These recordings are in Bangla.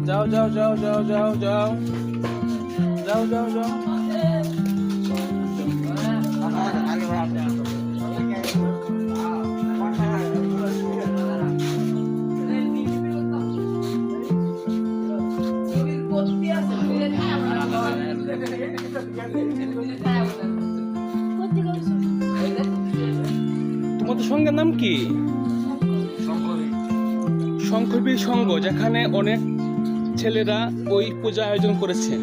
যাও যাও যাও যাও যাও যাও যাও যাও যাও। তোমাদের সঙ্গের নাম কি? শঙ্করবীর সংঘ, যেখানে অনেক ছেলেরা ওই পূজা আয়োজন করেছে।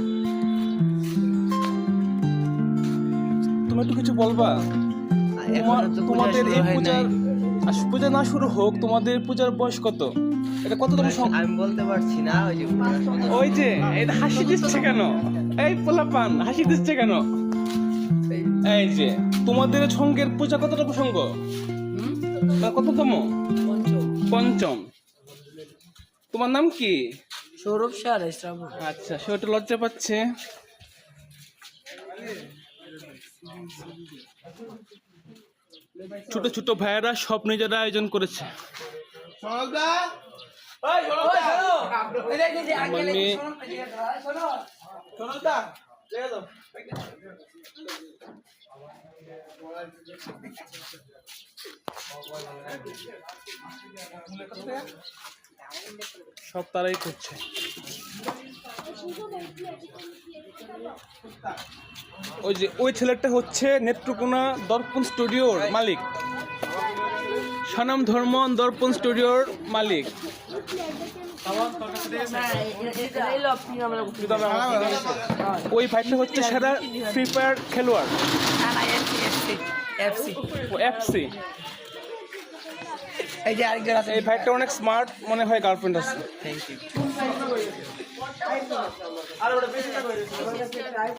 তুমি একটু কিছু বলবা? তোমাদের এই পূজা না শুরু হোক, তোমাদের পূজার বয়স কত? এটা কততম সংঘ? আমি বলতে পারছি না। ওই যে এটা হাসি দিচ্ছে কেন? এই পোলাপান হাসি দিচ্ছে কেন? এই যে তোমাদের সংঘের পূজা কততম সংঘ? কততম? পঞ্চম। তোমার নাম কি? সৌরভ স্যার। আচ্ছা, সে একটু লজ্জা পাচ্ছে। ছোট ছোট ভাইয়েরা সব নিজেরা আয়োজন করেছে। সব তারাই করছে। ওই যে ওই ছেলেটা হচ্ছে নেত্রকোনা দর্পণ স্টুডিওর মালিক, সনাম ধর্মন দর্পণ স্টুডিওর মালিক। ওই ভাইটা হচ্ছে সেরা ফ্রি ফায়ার খেলোয়াড়। এফসি। এই ভাইটা অনেক স্মার্ট, মনে হয় গার্লফ্রেন্ড আছে। Thank you.